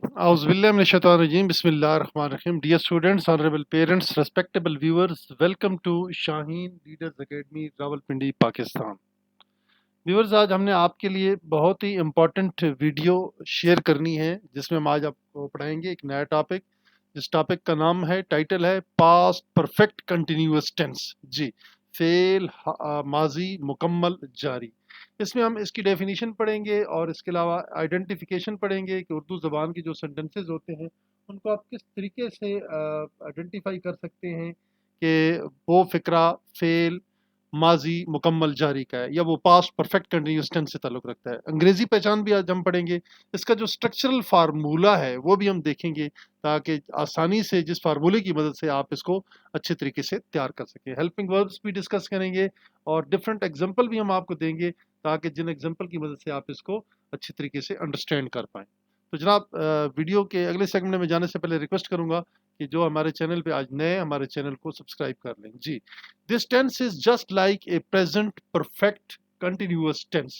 Auzubillahiminash-shaytanir-rajim. Bismillahir-rahmanir-rahim. Dear students, honorable parents, respectable viewers, welcome to Shaheen Leaders Academy, Rawalpindi, Pakistan. Viewers, आज हमने आपके लिए बहुत ही important video share करनी है जिसमें हम आज आपको पढ़ाएंगे एक नया टॉपिक। जिस टॉपिक का नाम है, टाइटल है पास्ट परफेक्ट कंटिन्यूअस टेंस। जी, फेल, माजी, मुकम्मल, जारी। इसमें हम इसकी डेफिनेशन पढ़ेंगे और इसके अलावा आइडेंटिफिकेशन पढ़ेंगे कि उर्दू ज़बान की जो सेंटेंसेस होते हैं उनको आप किस तरीके से आइडेंटिफाई कर सकते हैं कि वो फ़िक्रा फेल, माजी, मुकम्मल, जारी का है या वो पास्ट परफेक्ट कंटिन्यूअस टेंस से ताल्लुक़ रखता है। अंग्रेज़ी पहचान भी आज हम पढ़ेंगे। इसका जो स्ट्रक्चरल फार्मूला है वो भी हम देखेंगे ताकि आसानी से जिस फार्मूले की मदद से आप इसको अच्छे तरीके से तैयार कर सकें। हेल्पिंग वर्ब्स भी डिस्कस करेंगे और डिफरेंट एग्जांपल भी हम आपको देंगे ताकि जिन एग्जांपल की मदद से आप इसको अच्छे तरीके से अंडरस्टैंड कर पाएँ। तो जनाब, वीडियो के अगले सेगमेंट में जाने से पहले रिक्वेस्ट करूँगा कि जो हमारे चैनल पे आज नए, हमारे चैनल को सब्सक्राइब कर लें। जी, this tense is just like a present perfect continuous tense.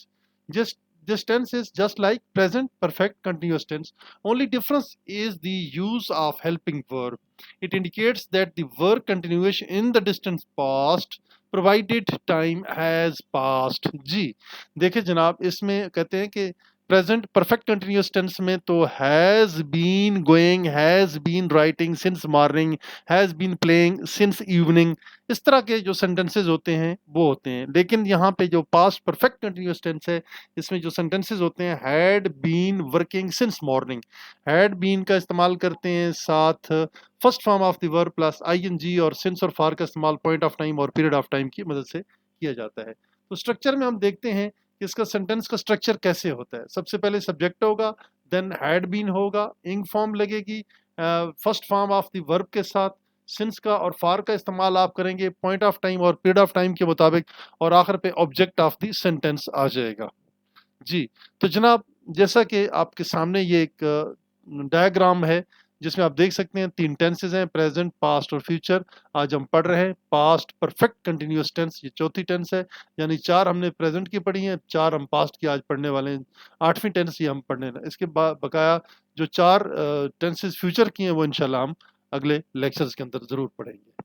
Just this tense is just like present perfect continuous tense. Only difference is the use of helping verb. It indicates that the verb continuation in the distant past provided time has passed. जी, देखिए जनाब, इसमें कहते हैं कि present perfect continuous tense में तो has been going, has been writing since morning, has been playing since evening, इस तरह के जो सेंटेंसेस होते हैं वो होते हैं। लेकिन यहाँ पे जो पास्ट परफेक्ट कंटिन्यूअस टेंस है, इसमें जो सेंटेंसेस होते हैं had been working since morning, had been का इस्तेमाल करते हैं साथ first form of the verb plus ING, और सिंस और फॉर का इस्तेमाल पॉइंट ऑफ टाइम और पीरियड ऑफ टाइम की मदद से किया जाता है। तो स्ट्रक्चर में हम देखते हैं कि इसका सेंटेंस का स्ट्रक्चर कैसे होता है। सबसे पहले सब्जेक्ट होगा, देन हैड बीन होगा, इंग फॉर्म लगेगी first form of the verb के साथ, सिंस का और फार का इस्तेमाल आप करेंगे पॉइंट ऑफ टाइम और पीरियड ऑफ टाइम के मुताबिक, और आखिर पे ऑब्जेक्ट ऑफ द सेंटेंस आ जाएगा। जी, तो जनाब, जैसा कि आपके सामने ये एक डायग्राम है जिसमें आप देख सकते हैं 3 टेंसेस हैं, प्रेजेंट, पास्ट और फ्यूचर। आज हम पढ़ रहे हैं पास्ट परफेक्ट कंटिन्यूअस टेंस, ये चौथी टेंस है। यानी 4 हमने प्रेजेंट की पढ़ी हैं, 4 हम पास्ट की आज पढ़ने वाले हैं। 8वीं टेंस ये हम पढ़ने हैं। इसके बकाया जो 4 टेंसेस फ्यूचर की हैं वो इंशाल्लाह हम अगले लेक्चर्स के अंदर ज़रूर पढ़ेंगे।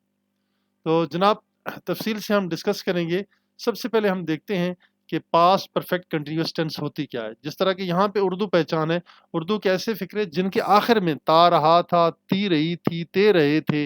तो जनाब, तफसील से हम डिस्कस करेंगे। सबसे पहले हम देखते हैं कि पास्ट परफेक्ट कंटिन्यूअस टेंस होती क्या है। जिस तरह की यहाँ पे उर्दू पहचान है, उर्दू के ऐसे फ़िक्रे जिनके आखिर में ता रहा था, ती रही थी, ते रहे थे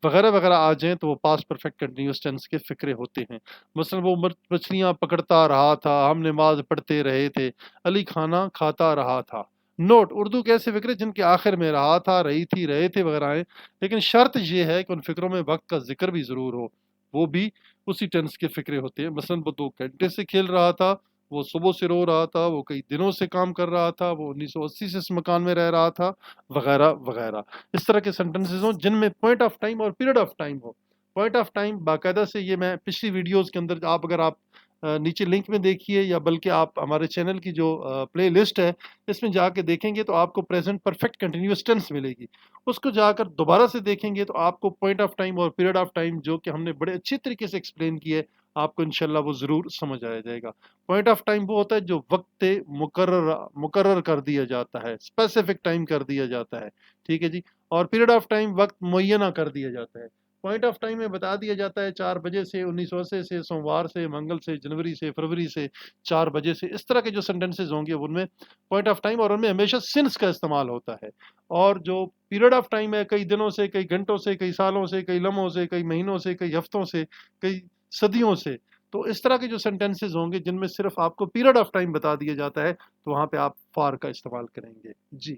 वगैरह वगैरह आ जाएँ तो वो पास्ट परफेक्ट कंटिन्यूअस टेंस के फ़िक्रे होते हैं। मसलन वो मछलियाँ पकड़ता रहा था, हम नमाज़ पढ़ते रहे थे, अली खाना खाता रहा था। नोट, उर्दू के ऐसे फ़िक्रे जिनके आखिर में रहा था, रही थी, रहे थे वगैरह आएँ, लेकिन शर्त ये है कि उन फ़िक्रों में वक़्त का ज़िक्र भी ज़रूर हो। वो भी उसी टेंस के फ़िक्रे होते हैं। मसलन वो 2 घंटे से खेल रहा था, वो सुबह से रो रहा था, वो कई दिनों से काम कर रहा था, वो 1980 से इस मकान में रह रहा था, वगैरह, वगैरह। इस तरह के सेंटेंसेस हों जिनमें पॉइंट ऑफ टाइम और पीरियड ऑफ टाइम हो। पॉइंट ऑफ टाइम बाकायदा से ये मैं पिछली वीडियोज़ के अंदर, आप अगर आप नीचे लिंक में देखिए या बल्कि आप हमारे चैनल की जो प्लेलिस्ट है इसमें जाके देखेंगे तो आपको प्रेजेंट परफेक्ट कंटिन्यूअस टेंस मिलेगी। उसको जाकर दोबारा से देखेंगे तो आपको पॉइंट ऑफ टाइम और पीरियड ऑफ टाइम, जो कि हमने बड़े अच्छे तरीके से एक्सप्लेन किया है, आपको इंशाल्लाह वो ज़रूर समझ आया जाएगा। पॉइंट ऑफ टाइम वो होता है जो वक्त मुकर्रर मुकर्रर कर दिया जाता है, स्पेसिफिक टाइम कर दिया जाता है, ठीक है जी। और पीरियड ऑफ टाइम वक्त मुअय्यना कर दिया जाता है। पॉइंट ऑफ टाइम में बता दिया जाता है 4 बजे से, 1980 से, सोमवार से, मंगल से, जनवरी से, फरवरी से, 4 बजे से, इस तरह के जो सेंटेंसेस होंगे उनमें पॉइंट ऑफ टाइम और उनमें हमेशा सिंस का इस्तेमाल होता है। और जो पीरियड ऑफ टाइम है, कई दिनों से, कई घंटों से, कई सालों से, कई लम्हों से, कई महीनों से, कई हफ्तों से, कई सदियों से। तो इस तरह के जो सेंटेंसेस होंगे जिनमें सिर्फ आपको पीरियड ऑफ टाइम बता दिया जाता है तो वहाँ पे आप फॉर का इस्तेमाल करेंगे। जी,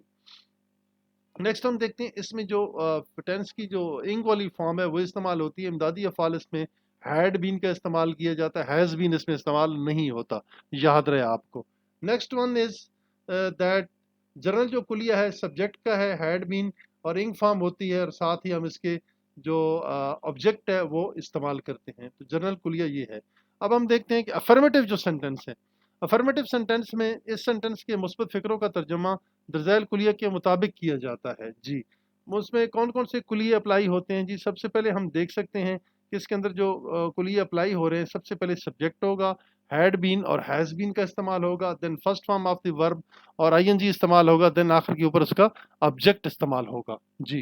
नेक्स्ट हम देखते हैं इसमें जो टेंस की जो इंग वाली फॉर्म है वो इस्तेमाल होती है। इमदादी अफ़ाल इसमें हैड बीन का इस्तेमाल किया जाता है, हैज़ बीन इसमें इस्तेमाल नहीं होता, याद रहे आपको। Next one is that general जो कुलिया है सब्जेक्ट का है, हैड बीन, और इंग फॉर्म होती है और साथ ही हम इसके जो ऑब्जेक्ट है वो इस्तेमाल करते हैं। तो जनरल कुलिया ये है। अब हम देखते हैं कि अफर्मेटिव जो सेंटेंस है, अफर्मेटिव सेंटेंस में इस सेंटेंस के मुस्बत फ़िक्रों का तर्जुमा दरज़ाइल कुलिया के मुताबिक किया जाता है। जी, उसमें कौन-कौन से कुलिये अप्लाई होते हैं? जी, सबसे पहले हम देख सकते हैं कि इसके अंदर जो कुलिये अप्लाई हो रहे हैं, सबसे पहले सब्जेक्ट होगा, हैड बीन और हैज बीन का इस्तेमाल होगा, then first form of the verb और आईएनजी इस्तेमाल होगा, देन आखिर के ऊपर उसका ऑब्जेक्ट इस्तेमाल होगा। जी,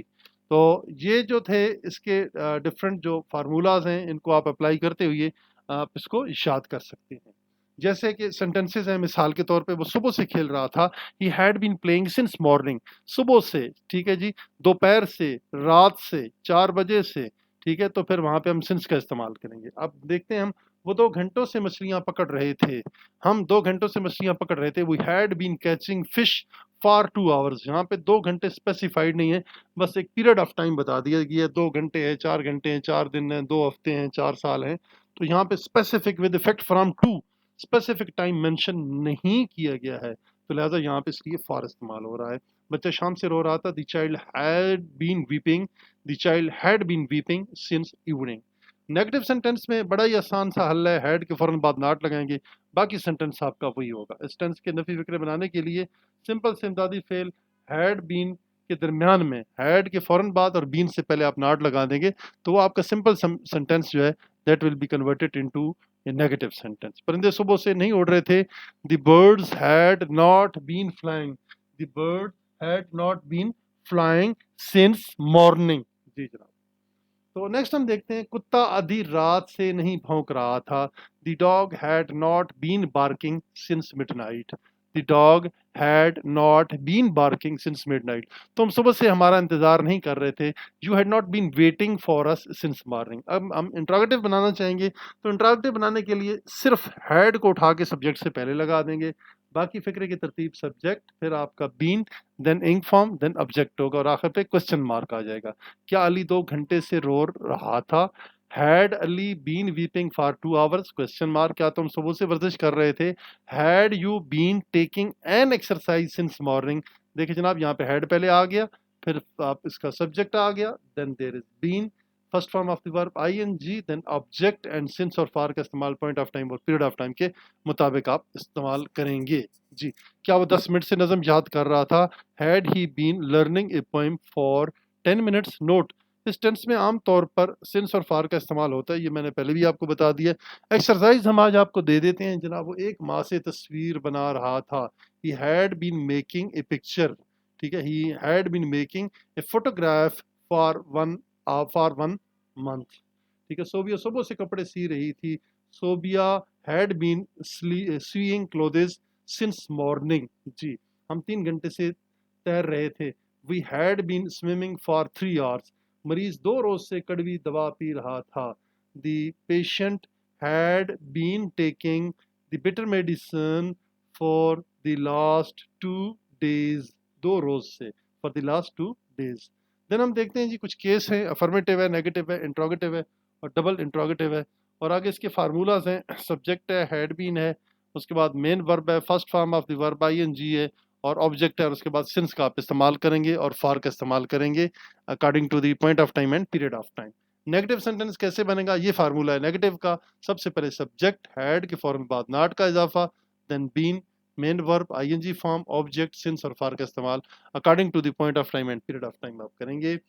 तो ये जो थे इसके डिफरेंट जो फार्मूलाज हैं, इनको आप अप्लाई करते हुए आप इसको याद कर सकते हैं। जैसे कि सेंटेंसेस हैं, मिसाल के तौर पे वो सुबह से खेल रहा था, he had been playing since morning, सुबह से, ठीक है जी, दोपहर से, रात से, 4 बजे से, ठीक है, तो फिर वहां पे हम सिंस का इस्तेमाल करेंगे। अब देखते हैं हम, वो 2 घंटों से मछलियां पकड़ रहे थे, हम 2 घंटों से मछलियां पकड़ रहे थे, we had been catching fish for 2 hours. यहाँ पे 2 घंटे स्पेसिफाइड नहीं है, बस एक पीरियड ऑफ टाइम बता दिया कि ये 2 घंटे है, 4 घंटे हैं, 4 दिन है, 2 हफ्ते हैं, 4 साल हैं। तो यहाँ पे specific with effect from to, specific time mention नहीं किया गया है, तो लिहाजा यहाँ पे इसलिए फॉर इस्तेमाल हो रहा है। बच्चा शाम से रो रहा था, the child had been weeping, the child had been weeping since evening. Negative sentence में बड़ा ही आसान सा हल है, हैड के फौरन बाद नॉट लगाएंगे, बाकी सेंटेंस आपका वही होगा। इस टेंस के नफी फिक्रे बनाने के लिए सिंपल से इमदादी फेल हैड बीन के दरमियान में हैड के फौरन बाद और बीन से पहले आप नॉट लगा देंगे, तो वो आपका सिंपल सेंटेंस जो है that will be converted into a negative sentence. परिंदे सुबह से नहीं उड़ रहे थे, the birds had not been flying, the bird had not been flying since morning. जी जनाब। तो नेक्स्ट हम देखते हैं, कुत्ता आधी रात से नहीं भौंक रहा था, the dog had not been barking since midnight, the dog had not been barking since midnight. तो हम सुबह से हमारा इंतजार नहीं कर रहे थे, you had not been waiting for us since morning. अब हम इंट्रोगेटिव बनाना चाहेंगे, तो इंट्रोगेटिव बनाने के लिए सिर्फ हैड को उठा के सब्जेक्ट से पहले लगा देंगे, बाकी फिक्रे की तरतीब सब्जेक्ट, फिर आपका been, then ing form, then object होगा और आखिर पे क्वेश्चन मार्क आ जाएगा। क्या अली 2 घंटे से रो रहा था, had Ali been weeping for 2 hours, question mark. क्या तुम सुबह से वर्जिश कर रहे थे, had you been taking an exercise since morning. देखिए जनाब, यहाँ पे हैड पहले आ गया, फिर आप इसका सब्जेक्ट आ गया, then there is been, first form of the verb ING, then object, and since और फॉर का इस्तेमाल पॉइंट ऑफ टाइम और पीरियड ऑफ टाइम के मुताबिक आप इस्तेमाल करेंगे। जी, क्या वो 10 मिनट से नज़म याद कर रहा था, had he been learning a poem for 10 minutes. Note, इस टेंस में आम तौर पर सिंस और फार का इस्तेमाल होता है, ये मैंने पहले भी आपको बता दिया। एक्सरसाइज हम आज आपको दे देते हैं जनाब। वो एक माँ से तस्वीर बना रहा था, he had been making a picture, ठीक है, he had been making a photograph for one month, ठीक है। सोबिया सुबह से कपड़े सी रही थी, Sobia had been seeing clothes since morning. जी, हम 3 घंटे से तैर रहे थे, we had been swimming for 3 hours. मरीज 2 रोज से कड़वी दवा पी रहा था, the patient had been taking the bitter medicine for the last 2 days. 2 रोज से, for the last 2 days. Then हम देखते हैं जी कुछ केस हैं, अफर्मेटिव है, नेगेटिव है, इंट्रोगेटिव है और डबल इंट्रोगेटिव है। और आगे इसके फार्मूलाज हैं, सब्जेक्ट है, हैड बीन है, उसके बाद मेन वर्ब है, first form of the verb ING है और ऑब्जेक्ट है, और उसके बाद सिंस का आप इस्तेमाल करेंगे और फॉर का इस्तेमाल करेंगे according to the point of time and period of time. Negative sentence कैसे बनेगा, ये फार्मूला है नेगेटिव का। सबसे पहले सब्जेक्ट हैड के फौरन बाद नॉट का इजाफा, then been, main verb ING form, object, since और फॉर का इस्तेमाल according to the point of time and period of time आप करेंगे।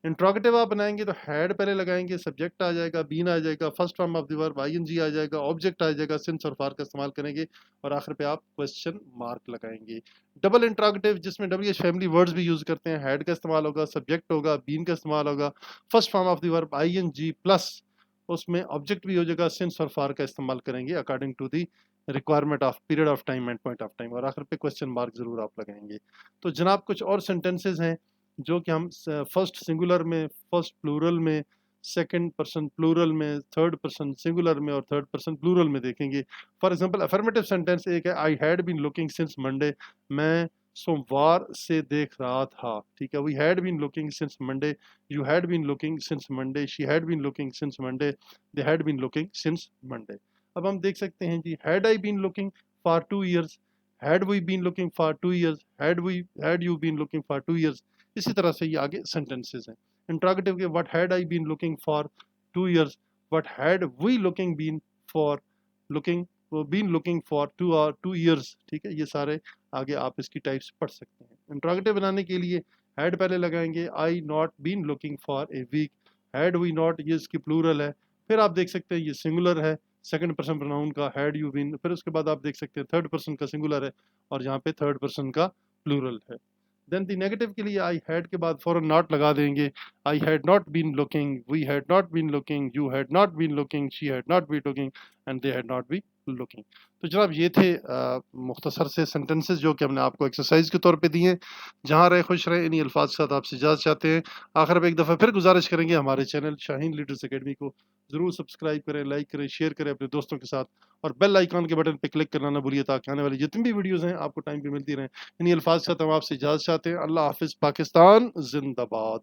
इंट्रोगेटिव आप बनाएंगे तो हैड पहले लगाएंगे, सब्जेक्ट आ जाएगा, बीन आ जाएगा, first form of the verb ING आ जाएगा, ऑब्जेक्ट आ जाएगा, सिंस और फॉर का इस्तेमाल करेंगे और आखिर पे आप क्वेश्चन मार्क लगाएंगे। डबल इंट्रोगेटिव जिसमें डब्ल्यूएच फैमिली वर्ड्स भी यूज करते हैं, हैड का इस्तेमाल होगा, सब्जेक्ट होगा, बीन का इस्तेमाल होगा, first form of the verb ING plus उसमें ऑब्जेक्ट भी हो जाएगा, सिंस और फॉर का इस्तेमाल करेंगे according to the requirement of period of time and point of time और आखिर पे क्वेश्चन मार्क जरूर आप लगाएंगे। तो जनाब कुछ और सेंटेंसेज हैं जो कि हम फर्स्ट सिंगुलर में, फर्स्ट प्लूरल में, सेकंड पर्सन प्लूरल में, थर्ड पर्सन सिंगुलर में और थर्ड पर्सन प्लूरल में देखेंगे। फॉर एग्जांपल अफर्मेटिव सेंटेंस एक है, I had been looking since Monday, मैं सोमवार से देख रहा था, ठीक है। We had been looking since Monday, you had been looking since Monday, she had been looking since Monday, they had been looking since Monday. अब हम देख सकते हैं जी, had I been looking for 2 years, had we been looking for 2 years, had you been looking for 2 years। इसी तरह से ये आगे सेंटेंसेस हैं। इंट्रोगेटिव के what had I been looking for 2 years, what had we looking been for looking been looking for 2 years, ठीक है। ये सारे आगे आप इसकी टाइप्स पढ़ सकते हैं। इंट्रोगेटिव बनाने के लिए हैड पहले लगाएंगे, I not been looking for a week, had we not, ये इसकी प्लूरल है। फिर आप देख सकते हैं ये सिंगुलर है, सेकंड पर्सन प्रोनाउन का हैड यू बीन, फिर उसके बाद आप देख सकते हैं थर्ड पर्सन का सिंगुलर है और यहाँ पे थर्ड पर्सन का प्लूरल है। देन द नेगेटिव के लिए आई हैड के बाद फौरन नॉट लगा देंगे। I had not been looking, we had not been looking, you had not been looking, she had not been looking and they had not been looking. तो जनाब ये थे मुख्तसर से सेंटेंसेस जो कि हमने आपको एक्सरसाइज के तौर पे दिए हैं। जहाँ रहे खुश रहे, इन्हीं अल्फाज के साथ आपसे इजाज़त चाहते हैं। आखिर में एक दफ़ा फिर गुजारिश करेंगे हमारे चैनल शाहीन लीडर्स अकेडमी को ज़रूर सब्सक्राइब करें, लाइक करें, शेयर करें अपने दोस्तों के साथ और बेल आइकॉन के बटन पे क्लिक करना ना भूलिए ताकि आने वाली जितनी भी वीडियोज़ हैं आपको टाइम पे मिलती रहें। इन्हीं अल्फाज के साथ हम आपसे इजाज़त चाहते हैं। अल्लाह हाफ़िज़, पाकिस्तान ज़िंदाबाद।